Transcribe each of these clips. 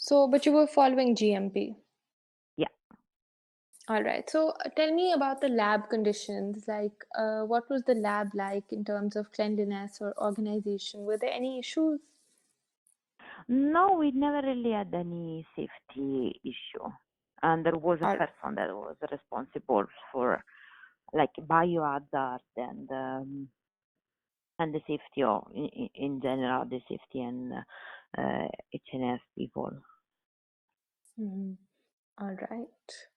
But you were following GMP. Yeah. All right. So tell me about the lab conditions. Like, what was the lab like in terms of cleanliness or organization? Were there any issues? No, we never really had any safety issue. And there was a All person that was responsible for like biohazard and the safety of in general, the safety and HNS people. Mhm. All right.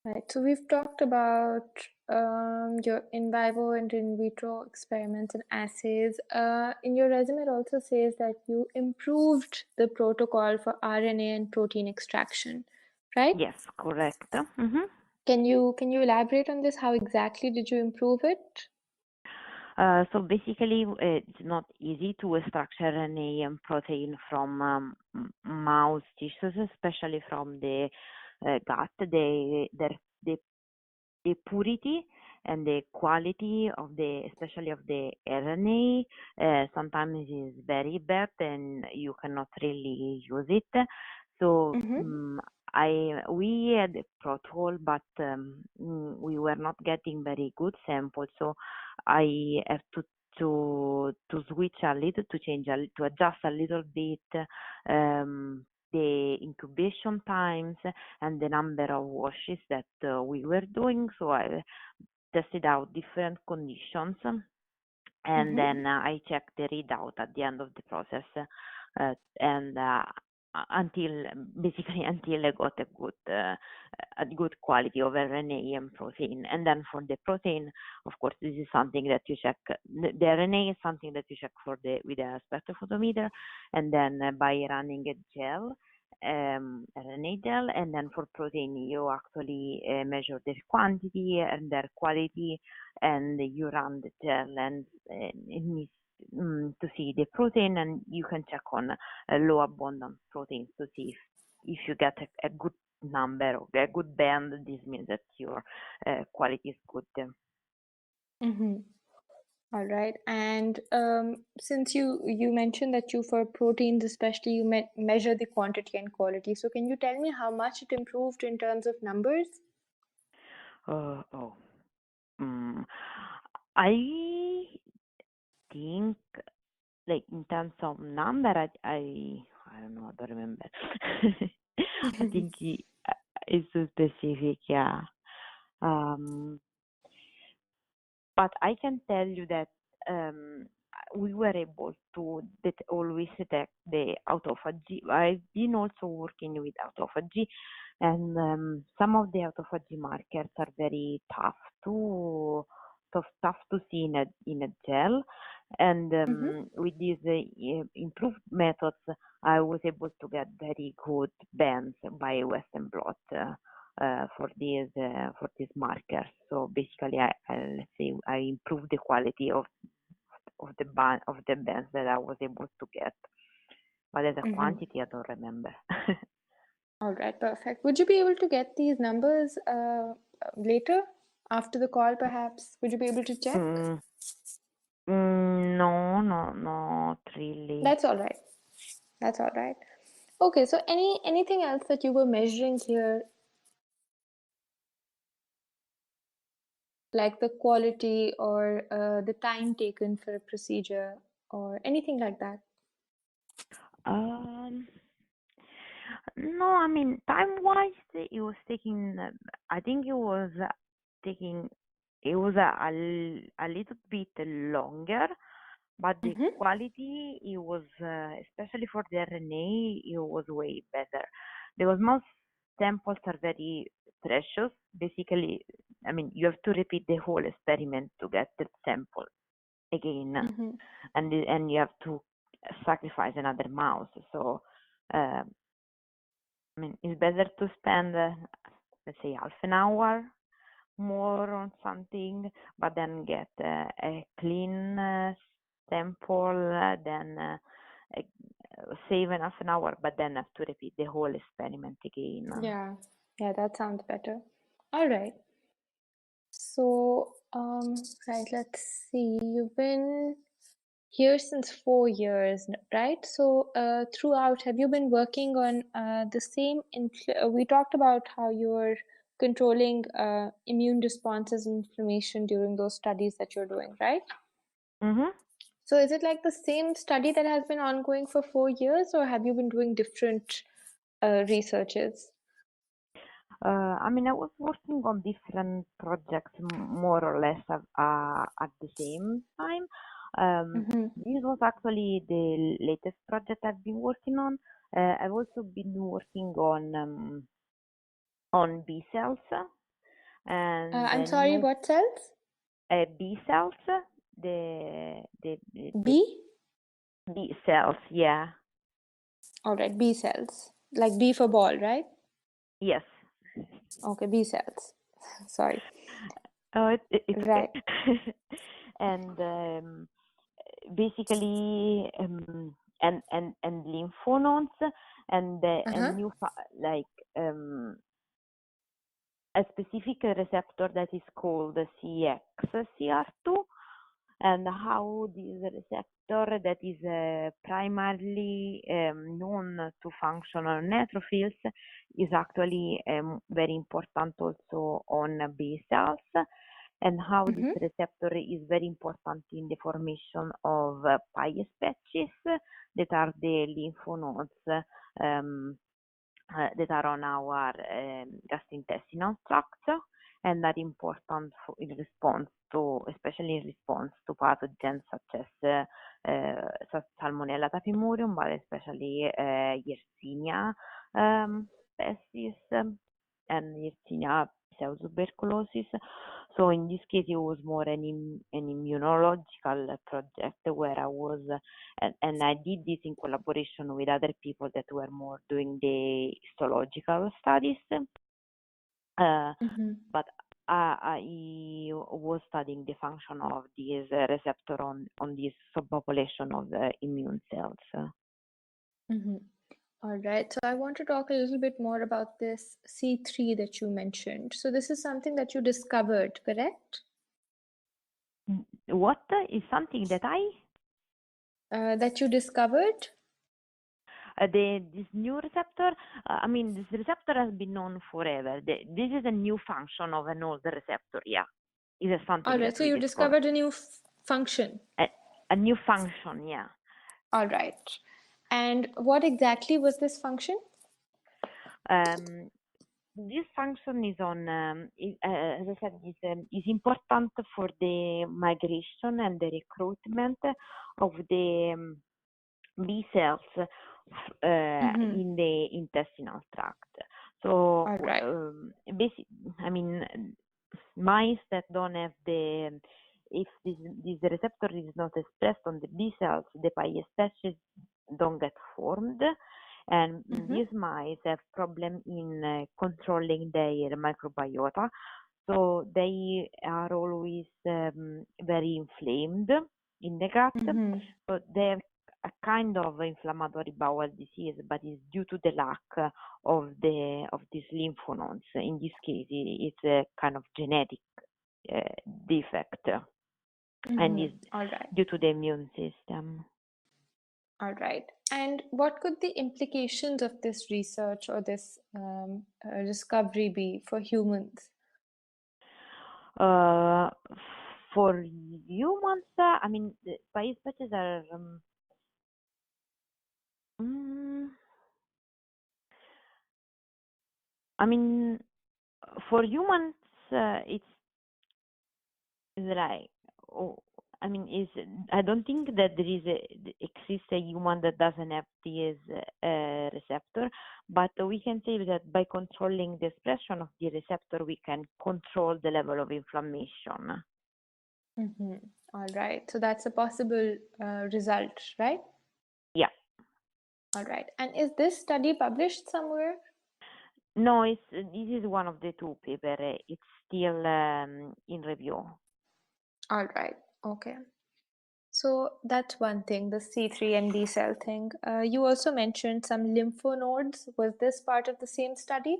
Right. So we've talked about your in vivo and in vitro experiments and assays. In your resume, it also says that you improved the protocol for RNA and protein extraction, right? Yes, correct. Hmm. Can you elaborate on this? How exactly did you improve it? So basically, it's not easy to extract RNA and protein from mouse tissues, especially from the gut. The purity and the quality of especially of the RNA, sometimes is very bad and you cannot really use it. So Mm-hmm. we had a protocol, but we were not getting very good samples. So I have to switch a little, to adjust a little bit the incubation times and the number of washes that we were doing. So I tested out different conditions and Mm-hmm. then I checked the readout at the end of the process, and until basically until I got a good quality of RNA and protein. And then for the protein, of course, this is something that you check. The RNA is something that you check with a spectrophotometer, and then by running a gel. RNA gel, and then for protein you actually measure their quantity and their quality, and you run the gel and it needs to see the protein, and you can check on low abundance proteins to see if you get a good number or a good band. This means that your quality is good. Mm-hmm. All right. And since you mentioned that you for proteins especially you measure the quantity and quality. So can you tell me how much it improved in terms of numbers? Oh, mm, I think like in terms of number, I don't know, I don't remember. I think it's so specific, yeah. Um, but I can tell you that um, we were able to always detect the autophagy. I've been also working with autophagy, and some of the autophagy markers are very tough to see in a gel. And Mm-hmm. with these improved methods, I was able to get very good bands by Western blot. For these markers. So basically, let's say I improved the quality of the bands that I was able to get, but as a Mm-hmm. quantity, I don't remember. All right, perfect. Would you be able to get these numbers later after the call, perhaps? Would you be able to check? mm, no, no, not really. That's all right. That's all right. Okay, so anything else that you were measuring here, like the quality or the time taken for a procedure or anything like that? Um, no, I mean, time-wise, it was taking. I think it was taking. It was a little bit longer, but the Mm-hmm. quality, it was, especially for the RNA, it was way better. The osmosis samples are very precious. Basically, I mean, you have to repeat the whole experiment to get the sample again, Mm-hmm. and you have to sacrifice another mouse. So, uh, I mean, it's better to spend, let's say, half an hour more on something, but then get a clean sample, then uh, save half an hour, but then have to repeat the whole experiment again. Yeah, yeah, that sounds better. All right. So, right, let's see. here since 4 years, right? So throughout, have you been working on the same? We talked about how you're controlling immune responses and inflammation during those studies that you're doing, right? Mm-hmm. So is it like the same study that has been ongoing for 4 years, or have you been doing different researches? I mean, I was working on different projects more or less at the same time. Mm-hmm. This was actually the latest project I've been working on. I've also been working on B cells and I'm the sorry, new what cells? B cells, the B? B cells, yeah, All right, B cells. Like B for ball, right? yes. Okay, B cells. Sorry. Oh, it's okay. Right. And basically, and lymph nodes and Uh-huh. new like a specific receptor that is called CXCR2, and how this receptor that is primarily known to function on neutrophils is actually very important also on B cells, and how this Mm-hmm. receptor is very important in the formation of Peyer's patches that are the lymph nodes that are on our gastrointestinal tract and are important in response to, especially in response to pathogens such as Salmonella typhimurium, but especially Yersinia pestis and Yersinia pseudotuberculosis. So in this case, it was more an immunological project where I was and I did this in collaboration with other people that were more doing the histological studies. Mm-hmm. But I was studying the function of this receptor on this subpopulation of the immune cells. Mm-hmm. All right. So I want to talk a little bit more about this C3 that you mentioned. So this is something that you discovered, correct? What is something that That you discovered? this new receptor? I mean, this receptor has been known forever. This is a new function of an old receptor. Yeah, it is All something right. that So we you discovered. discovered a new function. A, a new function. Yeah. All right. And what exactly was this function? Um, this function is as I said, is important for the migration and the recruitment of the B cells Mm-hmm. in the intestinal tract. So, All right. I mean, mice that don't have if this receptor is not expressed on the B cells, the Peyer's patches don't get formed, and Mm-hmm. these mice have problem in controlling their microbiota, so they are always very inflamed in the gut. Mm-hmm. So they have a kind of inflammatory bowel disease, but it's due to the lack of these lymph nodes. In this case, it's a kind of genetic defect, and Mm-hmm. is All right. due to the immune system. All right. And what could the implications of this research or this discovery be for humans? Uh, for humans, I mean, the Peyer's patches are. Mm, I mean, for humans, it's like, oh, I mean, I don't think that exists a human that doesn't have this receptor, but we can say that by controlling the expression of the receptor, we can control the level of inflammation. Mm-hmm. All right. So that's a possible result, right? Yeah. All right. And is this study published somewhere? No, this is one of the two paper. It's still in review. All right. Okay. So that's one thing, the C3 and B cell thing. You also mentioned some lymph nodes. Was this part of the same study?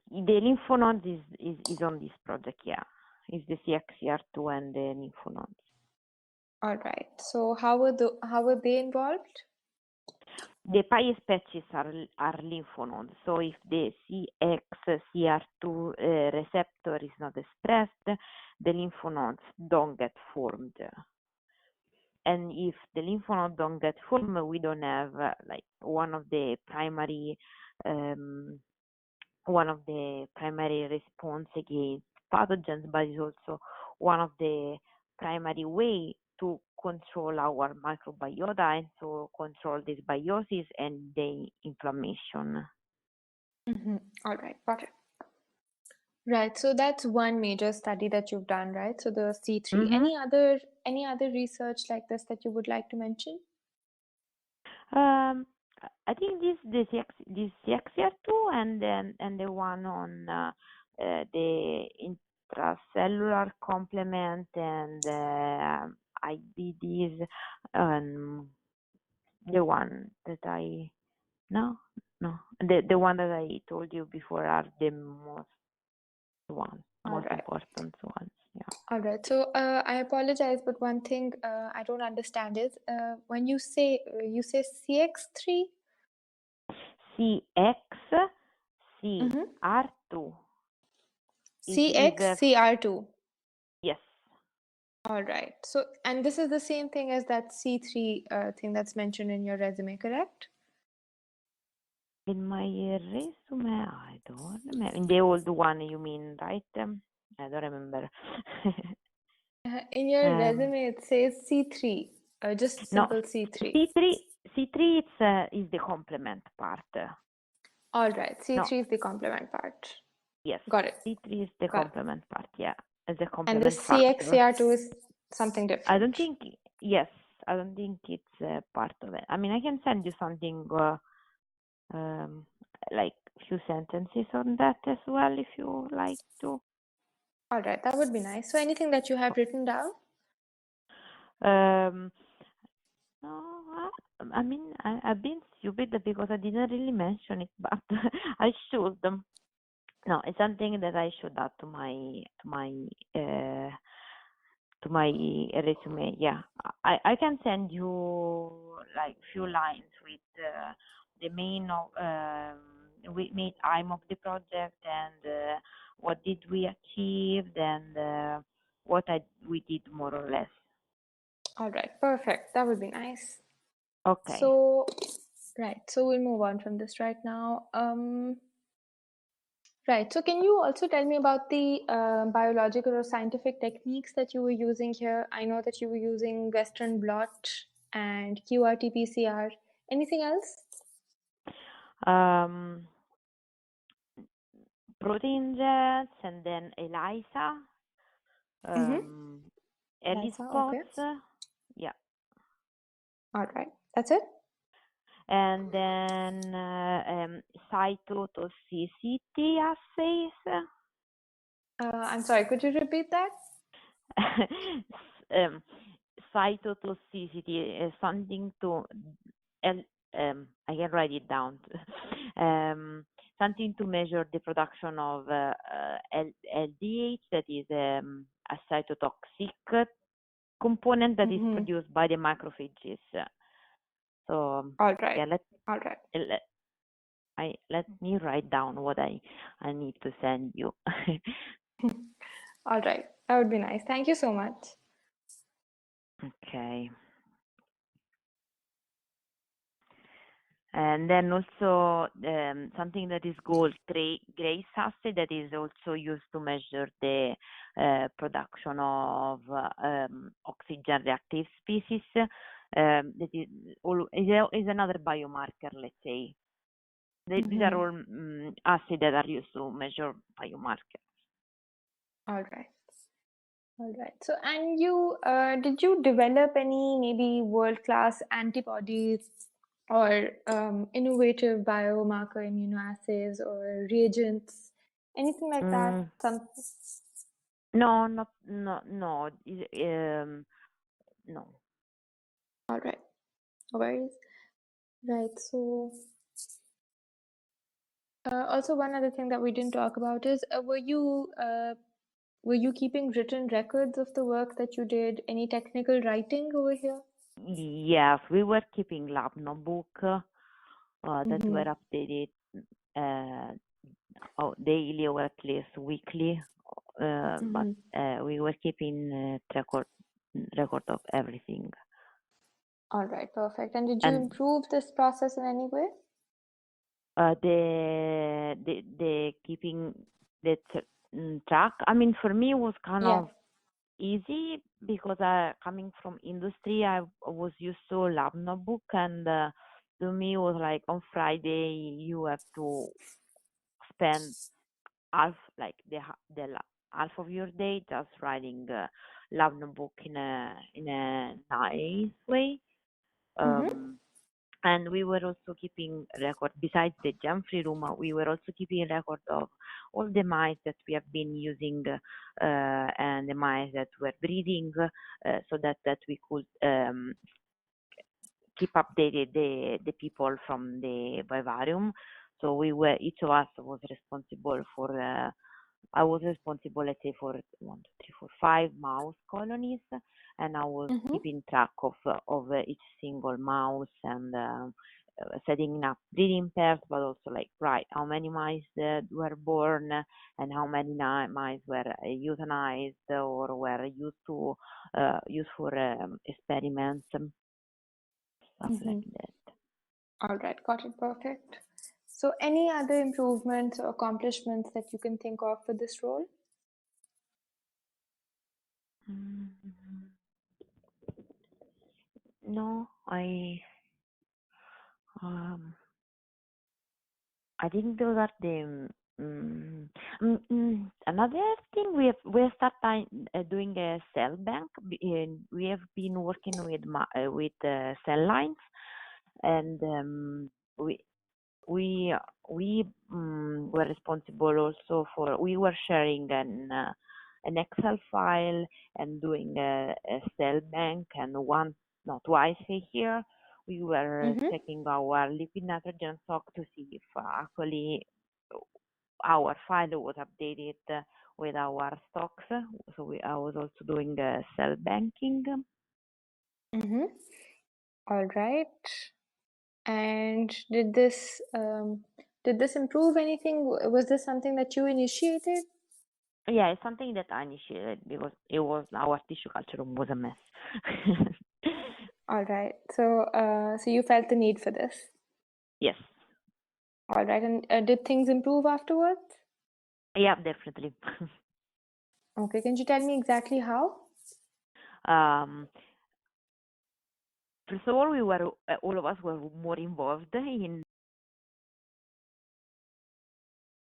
The lymph nodes is on this project, yeah. It's the CXCR2 and the lymph nodes. All right. So how were they involved? The pi species are lymph nodes, so if the CXCR2 receptor is not expressed, the lymph nodes don't get formed. And if the lymph node don't get formed, we don't have like one of the primary response against pathogens, but it's also one of the primary way to control our microbiota and so control dysbiosis and the inflammation. All right, got it. Right, so that's one major study that you've done, right? So the C3. Any other research like this that you would like to mention? I think this CXCR2 and the one on the intracellular complement and IBDs, the one that the one that I told you before are the most important ones. Yeah. All right. So I apologize, but one thing I don't understand is when you say CX3. CXCR2. CXCR2. Yes. All right. So, and this is the same thing as that C3 thing that's mentioned in your resume, correct? In my resume, I don't remember. In the old one, you mean, right? I don't remember. In your resume, it says C3, just simple C3. C3 is the complement part. All right. C3 is the complement part. Yes. Got it. C3 is the complement part. Yeah, as a And complement the CXCR2 is something different. I don't think it's part of it. I mean, I can send you something like few sentences on that as well if you like to. All right, that would be nice. So anything that you have written down? No, I mean, I've been stupid because I didn't really mention it, but I should. No, it's something that I should add to my resume. Yeah, I can send you like few lines with the main aim of the project and what did we achieve and what we did more or less. All right, perfect. That would be nice. Okay. So, right. So we'll move on from this right now. Right. So can you also tell me about the biological or scientific techniques that you were using here? I know that you were using Western blot and QRT-PCR. Anything else? Protein jets and then ELISA, ELISpots. Okay. Yeah. All right. That's it? And then cytotoxicity assays. I'm sorry, could you repeat that? Cytotoxicity is something to, I can write it down. Something to measure the production of LDH, that is a cytotoxic component that is produced by the macrophages. So all right. Yeah, all right. Let me write down what I need to send you. All right, that would be nice. Thank you so much. Okay. And then also something that is called Grace assay, that is also used to measure the production of oxygen reactive species. That is another biomarker, let's say. These are all assays that are used to measure biomarkers. All right. All right. So, and you did you develop any maybe world-class antibodies or innovative biomarker immunoassays or reagents, anything like that? No. No. All right. No worries. Right. So, also one other thing that we didn't talk about is were you were you keeping written records of the work that you did? Any technical writing over here? Yes, we were keeping lab notebook that were updated daily or at least weekly, but we were keeping record of everything. All right, perfect. And did you improve this process in any way? The keeping the track. I mean, for me, it was kind of easy because coming from industry, I was used to lab notebook, and to me, it was like on Friday you have to spend half half of your day just writing lab notebook in a nice way. And we were also keeping record, besides the jam-free room, we were also keeping record of all the mice that we have been using and the mice that were breeding, so that we could keep updated the people from the vivarium. So each of us was responsible for I was responsible, let's say, for 1, 2, 3, 4, 5 mouse colonies, and I was keeping track of each single mouse and setting up breeding pairs, but also like how many mice were born and how many mice were euthanized or were used for experiments, stuff like that. All right, got it, perfect. So any other improvements or accomplishments that you can think of for this role? No, I think those are the another thing we have started doing a cell bank. We have been working with cell lines, and we were responsible also for, we were sharing an Excel file and doing a cell bank, and twice a year we were checking our liquid nitrogen stock to see if actually our file was updated with our stocks. So I was also doing cell banking. All right. And did this improve anything? Was this something that you initiated? Yeah, it's something that I initiated because it was our tissue culture room was a mess. All right. So you felt the need for this? Yes. All right. And did things improve afterwards? Yeah, definitely. Okay. Can you tell me exactly how? First of all, all of us were more involved in